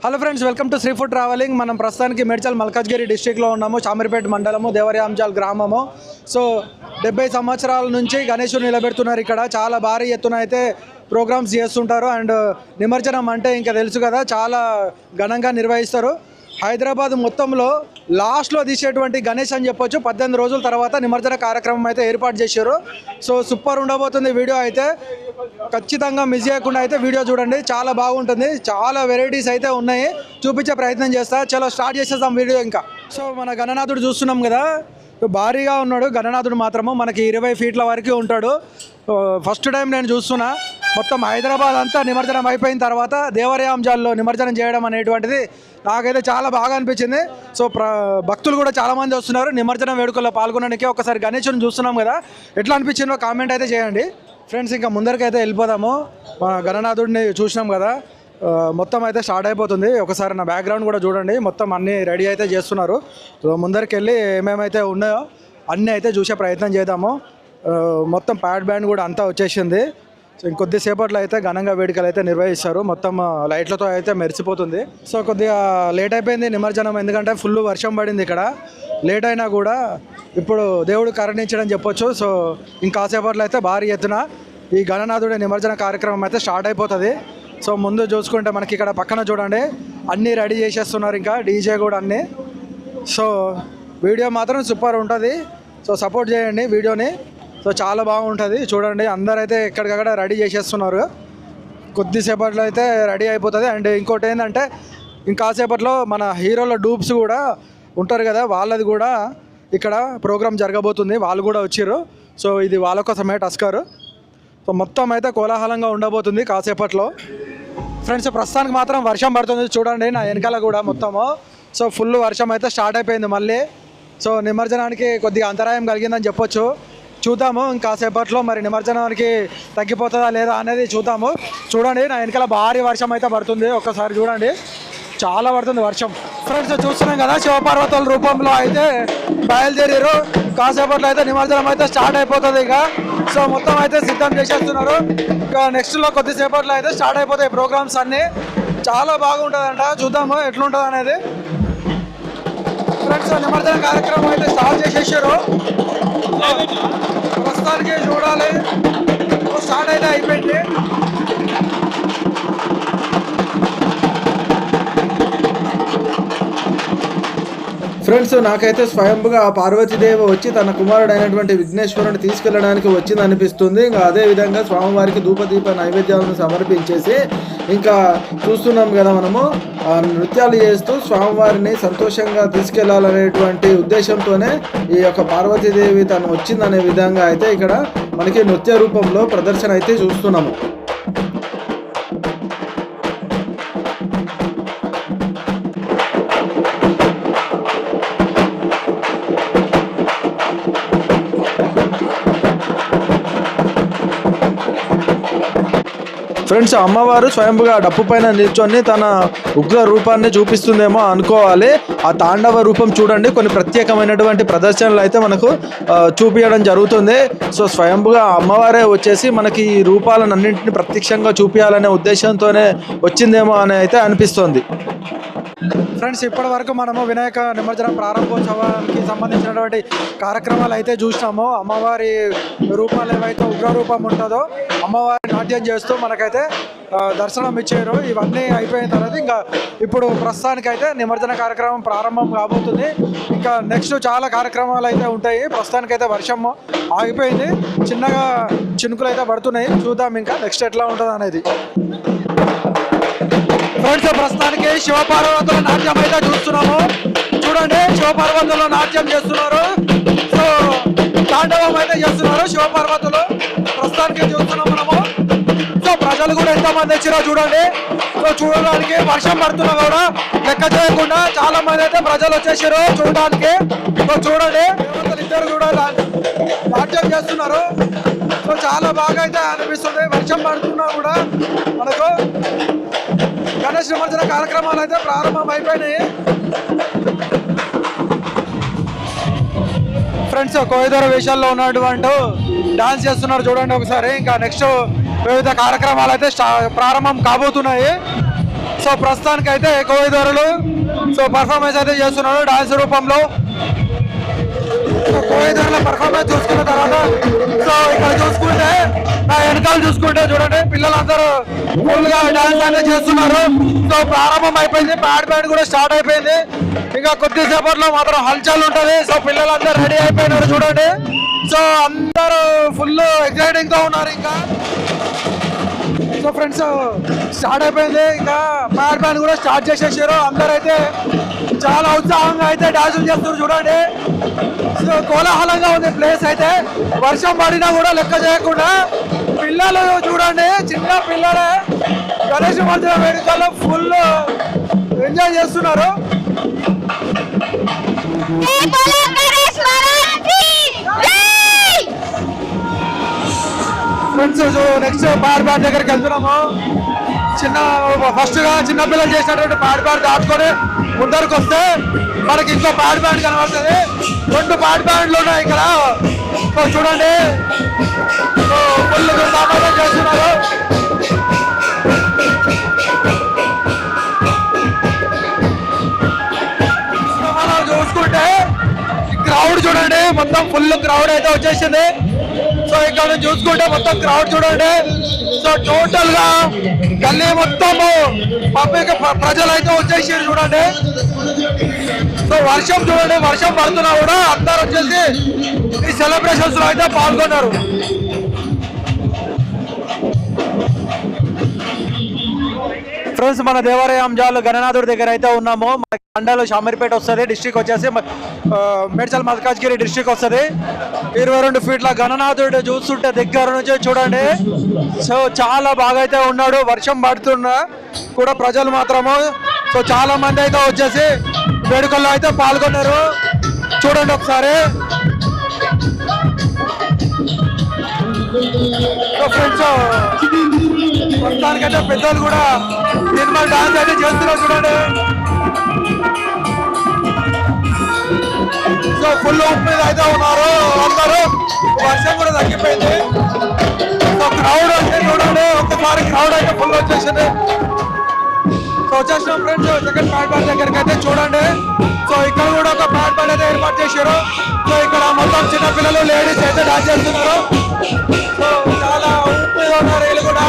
Hello friends, welcome to Shri food travelling. మనం ప్రస్తుతానికి మేడ్చల్ మల్కాజ్గిరి డిస్ట్రిక్ట్లో ఉన్నాము. చామరిపేట మండలము, దేవరయాంజాల్ గ్రామము. సో 70 సంవత్సరాల నుంచి గణేశుని నిలబెడుతున్నారు. ఇక్కడ చాలా భారీ ఎత్తున అయితే ప్రోగ్రామ్స్ చేస్తుంటారు. అండ్ నిమజ్జనం అంటే ఇంకా తెలుసు కదా, చాలా ఘనంగా నిర్వహిస్తారు. హైదరాబాద్ మొత్తంలో లాస్ట్లో తీసేటువంటి గణేష్ అని చెప్పొచ్చు. 18 రోజుల తర్వాత నిమజ్జన కార్యక్రమం అయితే ఏర్పాటు చేశారు. సో సూపర్ ఉండబోతుంది వీడియో అయితే. ఖచ్చితంగా మిస్ చేయకుండా అయితే వీడియో చూడండి, చాలా బాగుంటుంది. చాలా వెరైటీస్ అయితే ఉన్నాయి, చూపించే ప్రయత్నం చేస్తా. చలో స్టార్ట్ చేసేద్దాం వీడియో. ఇంకా సో మన గణనాథుడు చూస్తున్నాం కదా, భారీగా ఉన్నాడు గణనాథుడు. మాత్రము మనకి 20 ఫీట్ల వరకు ఉంటాడు. ఫస్ట్ టైం నేను చూస్తున్నా. మొత్తం హైదరాబాద్ అంతా నిమజ్జనం అయిపోయిన తర్వాత దేవరయాంజాల్లో నిమజ్జనం చేయడం అనేటువంటిది నాకైతే చాలా బాగా అనిపించింది. సో భక్తులు కూడా చాలామంది వస్తున్నారు నిమజ్జనం వేడుకల్లో పాల్గొనడానికి. ఒకసారి గణేశుని చూస్తున్నాం కదా, ఎట్లా అనిపించిందో కామెంట్ అయితే చేయండి ఫ్రెండ్స్. ఇంకా ముందరికైతే వెళ్ళిపోదాము. మన గణనాథుడిని చూసినాం కదా, మొత్తం అయితే స్టార్ట్ అయిపోతుంది. ఒకసారి నా బ్యాక్గ్రౌండ్ కూడా చూడండి, మొత్తం అన్నీ రెడీ అయితే చేస్తున్నారు. సో ముందరికి వెళ్ళి ఏమేమైతే ఉన్నాయో అన్నీ అయితే చూసే ప్రయత్నం చేద్దాము. మొత్తం ప్యాడ్ బ్యాండ్ కూడా అంతా వచ్చేసింది. సో ఇంకొద్దిసేపట్లో అయితే ఘనంగా వేడుకలు అయితే నిర్వహిస్తారు. మొత్తం లైట్లతో అయితే మెరిసిపోతుంది. సో కొద్దిగా లేట్ అయిపోయింది నిమజ్జనం, ఎందుకంటే ఫుల్ వర్షం పడింది ఇక్కడ. లేట్ అయినా కూడా ఇప్పుడు దేవుడు కరుణించడం చెప్పొచ్చు. సో ఇంకాసేపట్లో అయితే భారీ ఎత్తున ఈ గణనాథుడి నిమజ్జన కార్యక్రమం అయితే స్టార్ట్ అయిపోతుంది. సో ముందు చూసుకుంటే మనకి ఇక్కడ పక్కన చూడండి అన్నీ రెడీ చేసేస్తున్నారు, ఇంకా డీజే కూడా అన్నీ. సో వీడియో మాత్రం సూపర్ ఉంటుంది. సో సపోర్ట్ చేయండి వీడియోని. సో చాలా బాగుంటుంది చూడండి. అందరైతే ఎక్కడికక్కడ రెడీ చేసేస్తున్నారు. కొద్దిసేపట్లో అయితే రెడీ అయిపోతుంది. అండ్ ఇంకోటి ఏంటంటే ఇంకాసేపట్లో మన హీరోల డూప్స్ కూడా ఉంటారు కదా, వాళ్ళది కూడా ఇక్కడ ప్రోగ్రామ్ జరగబోతుంది. వాళ్ళు కూడా వచ్చారు. సో ఇది వాళ్ళ కోసమే టస్కర్. సో మొత్తం అయితే కోలాహలంగా ఉండబోతుంది కాసేపట్లో ఫ్రెండ్స్. ప్రస్తుతానికి మాత్రం వర్షం పడుతుంది చూడండి నా వెనకాల కూడా మొత్తము. సో ఫుల్ వర్షం అయితే స్టార్ట్ అయిపోయింది మళ్ళీ. సో నిమజ్జనానికి కొద్దిగా అంతరాయం కలిగిందని చెప్పొచ్చు. చూద్దాము ఇంకాసేపట్లో మరి నిమజ్జనానికి తగ్గిపోతుందా లేదా అనేది చూద్దాము. చూడండి నా వెనకాల భారీ వర్షం అయితే పడుతుంది. ఒక్కసారి చూడండి, చాలా పడుతుంది వర్షం ఫ్రెండ్స్. చూస్తున్నాం కదా, శివపార్వతుల రూపంలో అయితే బయలుదేరారు. కాసేపట్లో అయితే నిమజ్జనం అయితే స్టార్ట్ అయిపోతుంది ఇక. సో మొత్తం అయితే సిద్ధం చేసేస్తున్నారు. ఇంకా నెక్స్ట్లో కొద్దిసేపట్లో అయితే స్టార్ట్ అయిపోతాయి ప్రోగ్రామ్స్ అన్నీ. చాలా బాగుంటుందంట, చూద్దాము ఎట్లుంటుంది అనేది ఫ్రెండ్స్. నిమజ్జన కార్యక్రమం అయితే స్టార్ట్ చేసేసారు. ప్రస్తుతానికి చూడాలి, స్టార్ట్ అయితే అయిపోయింది. ఫ్రెండ్స్ నాకైతే స్వయంగా పార్వతీదేవి వచ్చి తన కుమారుడు అయినటువంటి విఘ్నేశ్వరుని తీసుకెళ్ళడానికి వచ్చింది అనిపిస్తుంది. ఇంకా అదేవిధంగా స్వామివారికి ధూపదీప నైవేద్యాలను సమర్పించేసి ఇంకా చూస్తున్నాం కదా మనము నృత్యాలు చేస్తూ స్వామివారిని సంతోషంగా తీసుకెళ్లాలనేటువంటి ఉద్దేశంతోనే ఈ యొక్క పార్వతీదేవి తను వచ్చిందనే విధంగా అయితే ఇక్కడ మనకి నృత్య రూపంలో ప్రదర్శన అయితే చూస్తున్నాము. ఫ్రెండ్స్ అమ్మవారు స్వయంగా డప్పు పైన నిల్చొని తన ఉగ్ర రూపాన్ని చూపిస్తుందేమో అనుకోవాలి. ఆ తాండవ రూపం చూడండి, కొన్ని ప్రత్యేకమైనటువంటి ప్రదర్శనలు అయితే మనకు చూపించడం జరుగుతుంది. సో స్వయంగా అమ్మవారే వచ్చేసి మనకి ఈ రూపాలను అన్నింటినీ ప్రత్యక్షంగా చూపించాలనే ఉద్దేశంతోనే వచ్చిందేమో అని అయితే అనిపిస్తుంది. ఫ్రెండ్స్ ఇప్పటి వరకు మనము వినాయక నిమజ్జనం ప్రారంభోత్సవానికి సంబంధించినటువంటి కార్యక్రమాలు అయితే చూసినాము. అమ్మవారి రూపాలు ఏవైతే ఉగ్ర రూపం ఉంటుందో అమ్మవారి నాట్యం చేస్తూ మనకైతే దర్శనం ఇచ్చారు. ఇవన్నీ అయిపోయిన తర్వాత ఇంకా ఇప్పుడు ప్రస్తుతానికైతే నిమజ్జన కార్యక్రమం ప్రారంభం కాబోతుంది. ఇంకా నెక్స్ట్ చాలా కార్యక్రమాలు అయితే ఉంటాయి. ప్రస్తుతానికైతే వర్షం ఆగిపోయింది, చిన్నగా చినుకులు అయితే పడుతున్నాయి. చూద్దాం ఇంకా నెక్స్ట్ ఎట్లా ఉంటుంది అనేది. ఫ్రెండ్స్ ప్రస్తుతానికి శివపార్వతుల నాట్యం అయితే చూస్తున్నాము. చూడండి శివపార్వతులు నాట్యం చేస్తున్నారు. సో తాండవం అయితే చేస్తున్నారు శివపార్వతులు. ప్రస్తుతానికి చూస్తున్నాం మనము. సో ప్రజలు కూడా ఎంతమంది వచ్చారో చూడండి. సో చూడడానికి వర్షం పడుతున్నా కూడా లెక్క చేయకుండా చాలా మంది అయితే ప్రజలు వచ్చేసారు చూడడానికి. సో చూడండి ఇద్దరు కూడా నాట్యం చేస్తున్నారు. సో చాలా బాగా అయితే అనిపిస్తుంది. వర్షం పడుతున్నా కూడా మనకు గణేష్ నిమజ్జన కార్యక్రమాలు అయితే ప్రారంభం అయిపోయినాయి. ఫ్రెండ్స్ కోయిదూర వేషాల్లో ఉన్నటువంటి డాన్స్ చేస్తున్నారు చూడండి ఒకసారి. ఇంకా నెక్స్ట్ వివిధ కార్యక్రమాలు అయితే ప్రారంభం కాబోతున్నాయి. సో ప్రస్తుతానికి అయితే కోయిదొరలు సో పర్ఫార్మెన్స్ అయితే చేస్తున్నారు డాన్స్ రూపంలో. కోయిదొరల పర్ఫార్మెన్స్ చూసుకున్న తర్వాత సో ఇక్కడ చూసుకుంటే నా వెనకాల చూసుకుంటే చూడండి పిల్లలందరూ ఫుల్ గా డాన్స్ అయితే చేస్తున్నారు. సో ప్రారంభం అయిపోయింది, బ్యాండ్ కూడా స్టార్ట్ అయిపోయింది. ఇంకా కొద్దిసేపట్లో మాత్రం హల్చల్ ఉంటుంది. సో పిల్లలందరూ రెడీ అయిపోయినారు చూడండి. సో అందరూ ఫుల్ ఎక్సైటింగ్ గా ఉన్నారు. ఇంకా సో ఫ్రెండ్స్ స్టార్ట్ అయిపోయింది, ఇంకా బ్యాండ్ కూడా స్టార్ట్ చేసేసారు. అందరూ అయితే చాలా ఉత్సాహంగా అయితే డాన్సులు చేస్తున్నారు చూడండి. సో కోలాహలంగా ఉంది ప్లేస్ అయితే. వర్షం పడినా కూడా లెక్క చేయకుండా పిల్లలు చూడండి, చిన్న పిల్లలే గణేష్ నిమజ్జనం వేడుకల్లో ఫుల్ ఎంజాయ్ చేస్తున్నారు. ఫ్రెండ్స్ నెక్స్ట్ బ్యాండ్ దగ్గరికి వెళ్తున్నాము. ఫస్ట్ గా చిన్న పిల్లలు చేసినటువంటి బ్యాండ్ దాటుకొని ముందరకు వస్తే మనకి ఇంకో బ్యాండ్ కనబడుతుంది. 2 బ్యాండ్లు ఉన్నాయి ఇక్కడ. సో చూడండి ఫుల్ సామాన్యం చేస్తున్నారు. మనం చూసుకుంటే క్రౌడ్ చూడండి, మొత్తం ఫుల్ క్రౌడ్ అయితే వచ్చేసింది. సో ఇక్కడ చూసుకుంటే మొత్తం క్రౌడ్ చూడండి. సో టోటల్ గా గల్లీ మొత్తము పబ్లిక్ ప్రజలు అయితే వచ్చేసారు చూడండి. సో వర్షం చూడండి, వర్షం పడుతున్నా కూడా అందరు వచ్చేసి ఈ సెలబ్రేషన్స్ లో అయితే పాల్గొన్నారు. ఫ్రెండ్స్ మన దేవాలయం జాల్ గణనాథుడి దగ్గర అయితే ఉన్నాము. మండలం షామీర్పేట వస్తుంది, డిస్ట్రిక్ట్ వచ్చేసి మేడ్చల్ మల్కాజ్గిరి డిస్ట్రిక్ట్ వస్తుంది. 22 ఫీట్ల గణనాథుడు చూస్తుంటే దగ్గర నుంచి చూడండి. సో చాలా బాగా అయితే ఉన్నాడు. వర్షం పడుతున్నా కూడా ప్రజలు మాత్రము సో చాలా మంది అయితే వచ్చేసి వేడుకల్లో అయితే పాల్గొన్నారు చూడండి ఒకసారి. సో ఫ్రెండ్స్ మొత్తానికైతే పెద్దలు కూడా సినిమా డాన్స్ అయితే చేస్తున్నారు చూడండి. సో ఫుల్ ఉప్పు మీద అయితే ఉన్నారు అందరూ. వర్షం కూడా తగ్గిపోయింది. సో క్రౌడ్ అయితే చూడండి, ఒక్కసారి క్రౌడ్ అయితే ఫుల్ వచ్చేసింది. సో వచ్చేసినాం ఫ్రెండ్స్ సెకండ్ బ్యాండ్ దగ్గరికి అయితే చూడండి. సో ఇక్కడ కూడా ఒక బ్యాండ్ అయితే ఏర్పాటు చేశారు. సో ఇక్కడ మొత్తం చిన్నపిల్లలు లేడీస్ అయితే డాన్స్ చేస్తున్నారు. సో చాలా ఉప్పు ఉన్నారు వీళ్ళు కూడా.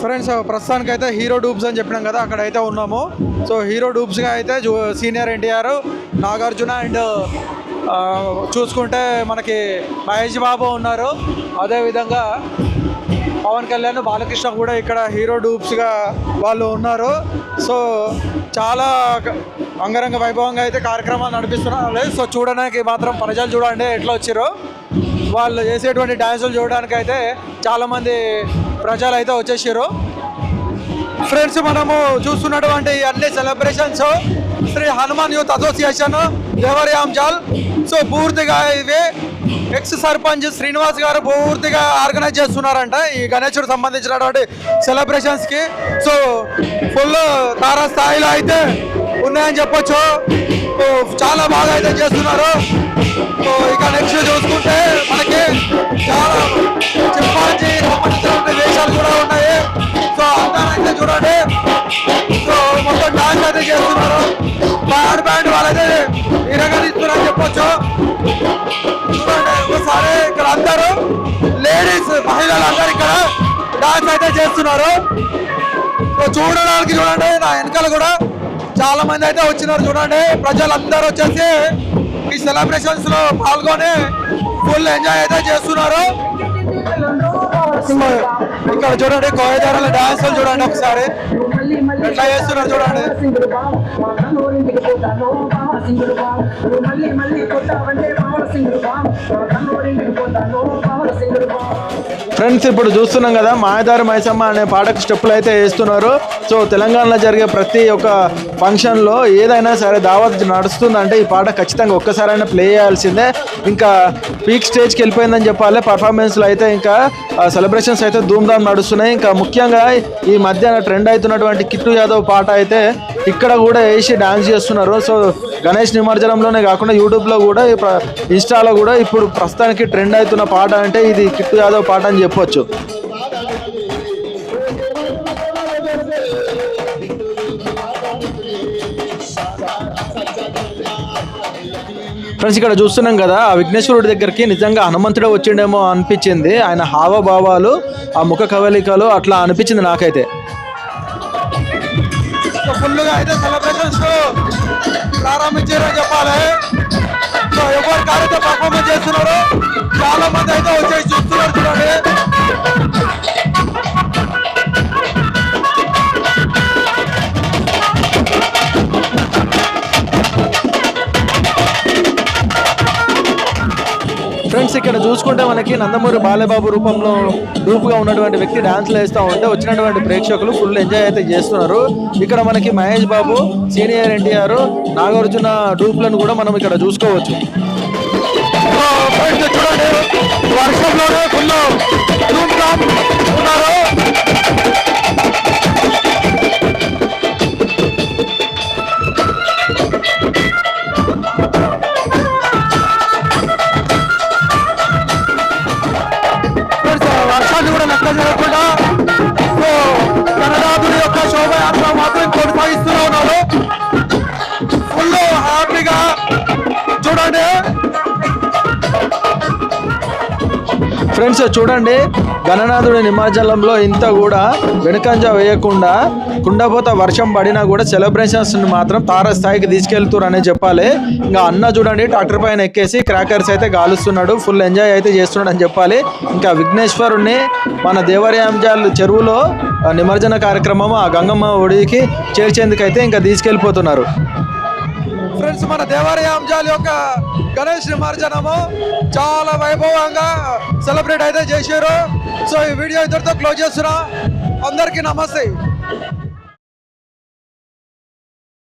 ఫ్రెండ్స్ ప్రస్తుతానికి అయితే హీరో డూబ్స్ అని చెప్పినాం కదా, అక్కడ అయితే ఉన్నాము. సో హీరో డూబ్స్గా అయితే సీనియర్ ఎన్టీఆర్, నాగార్జున అండ్ చూసుకుంటే మనకి మహేష్ బాబు ఉన్నారు. అదేవిధంగా పవన్ కళ్యాణ్, బాలకృష్ణ కూడా ఇక్కడ హీరో డూబ్స్గా వాళ్ళు ఉన్నారు. సో చాలా అంగరంగ వైభవంగా అయితే కార్యక్రమాలు నడిపిస్తున్నారు. సో చూడడానికి మాత్రం ప్రజలు చూడండి ఎట్లా వచ్చారో. వాళ్ళు చేసేటువంటి డ్యాన్సులు చూడడానికి అయితే చాలామంది ప్రజలు అయితే వచ్చేసారు. ఫ్రెండ్స్ మనము చూస్తున్నటువంటి అన్ని celebrations Shri Hanuman youth association Devaryamjal. So పూర్తిగా ఇవి ఎక్స్ సర్పంచ్ శ్రీనివాస్ గారు పూర్తిగా ఆర్గనైజ్ చేస్తున్నారంట ఈ గణేశుడికి సంబంధించినటువంటి సెలబ్రేషన్స్కి. సో ఫుల్ తారాస్థాయిలో అయితే ఉన్నాయని చెప్పొచ్చు. చాలా బాగా అయితే చేస్తున్నారు. సో ఇక నెక్స్ట్ చూసుకుంటే మనకి చాలా చింపాంజీ సంబంధించినటువంటి వేషాలు కూడా ఉన్నాయి. సో అందరైతే చూడండి. సో మొత్తం డాన్స్ అయితే చేస్తున్నారు. బ్యాండ్ వాళ్ళైతే ఇరగనిస్తున్నారని చెప్పొచ్చు. చూడండి ఒకసారి ఇక్కడ అందరూ లేడీస్ మహిళలు అందరు ఇక్కడ డాన్స్ అయితే చేస్తున్నారు. సో చూడడానికి చూడండి నా వెనకాల కూడా చాలా మంది అయితే వచ్చినారు చూడండి. ప్రజలందరూ వచ్చేసి ఈ సెలబ్రేషన్స్ లో పాల్గొని ఫుల్ ఎంజాయ్ అయితే చేస్తున్నారు. ఇక్కడ చూడండి కోయదారుల డాన్సులు చూడండి ఒకసారి ఎట్లా చేస్తున్నారు చూడండి. ఫ్రెండ్స్ ఇప్పుడు చూస్తున్నాం కదా మాయదారి మైసమ్మ అనే పాటకు స్టెప్పులు అయితే వేస్తున్నారు. సో తెలంగాణలో జరిగే ప్రతి ఒక్క ఫంక్షన్లో ఏదైనా సరే దావత్ నడుస్తుందంటే ఈ పాట ఖచ్చితంగా ఒక్కసారైనా ప్లే చేయాల్సిందే. ఇంకా పీక్ స్టేజ్కి వెళ్ళిపోయిందని చెప్పాలి. పర్ఫార్మెన్స్లో అయితే ఇంకా సెలబ్రేషన్స్ అయితే ధూమ్ధామ్ నడుస్తున్నాయి. ఇంకా ముఖ్యంగా ఈ మధ్య ట్రెండ్ అవుతున్నటువంటి కిట్టు యాదవ్ పాట అయితే ఇక్కడ కూడా వేసి డాన్స్ చేస్తున్నారు. సో గణేష్ నిమజ్జనంలోనే కాకుండా యూట్యూబ్లో కూడా ఇన్స్టాలో కూడా ఇప్పుడు ప్రస్తుతానికి ట్రెండ్ అవుతున్న పాట అంటే ఇది కిట్టు యాదవ్ పాట అని చెప్పొచ్చు. ఫ్రెండ్స్ ఇక్కడ చూస్తున్నాం కదా ఆ విఘ్నేశ్వరుడి దగ్గరికి నిజంగా హనుమంతుడే వచ్చిండేమో అనిపించింది. ఆయన హావభావాలు, ఆ ముఖ కవలికలు అట్లా అనిపించింది నాకైతే. ఫుల్గా అయితే సెలబ్రేషన్స్ ప్రారంభించారని చెప్పాలి. సో ఎవరు కారైతే పర్ఫార్మెన్స్ చేస్తున్నారు, చాలా మంది అయితే వచ్చేసి చూస్తున్నారు చూడండి. ఫ్రెండ్స్ ఇక్కడ చూసుకుంటే మనకి నందమూరి బాలబాబు రూపుగా ఉన్నటువంటి వ్యక్తి డాన్స్లు వేస్తూ ఉంటే వచ్చినటువంటి ప్రేక్షకులు ఫుల్ ఎంజాయ్ అయితే చేస్తున్నారు. ఇక్కడ మనకి మహేష్ బాబు, సీనియర్ ఎన్టీఆర్, నాగార్జున డూప్లను కూడా మనం ఇక్కడ చూసుకోవచ్చు. చూడండి వర్షంలోనే ఫుల్ ఉన్నారు. వర్షాన్ని కూడా లెక్క చేయకుండా సో గణనాథుడి యొక్క శోభయాత్ర మాత్రం కొనసాగిస్తూ ఉన్నారు. ఫుల్ హ్యాపీగా చూడండి ఫ్రెండ్స్. చూడండి గణనాథుడి నిమజ్జనంలో ఇంత కూడా వెనుకంజ వేయకుండా కుండపోత వర్షం పడినా కూడా సెలబ్రేషన్స్ మాత్రం తారస్థాయికి తీసుకెళ్తున్నారు చెప్పాలి. ఇంకా అన్న చూడండి ట్రాక్టర్ పైన ఎక్కేసి క్రాకర్స్ అయితే గాలుస్తున్నాడు, ఫుల్ ఎంజాయ్ అయితే చేస్తున్నాడు అని చెప్పాలి. ఇంకా విఘ్నేశ్వరుణ్ణి మన దేవరయాంజాల్ చెరువులో నిమజ్జన కార్యక్రమం ఆ గంగమ్మ ఒడికి చేర్చేందుకైతే ఇంకా తీసుకెళ్ళిపోతున్నారు. ఫ్రెండ్స్ మన దేవరయాంజాల్ యొక్క గణేష్ నిమజ్జనము చాలా వైభవంగా సెలబ్రేట్ అయితే చేశారు. సో ఈ వీడియో ఇద్దరితో క్లోజ్ చేస్తున్నా. అందరికీ నమస్తే.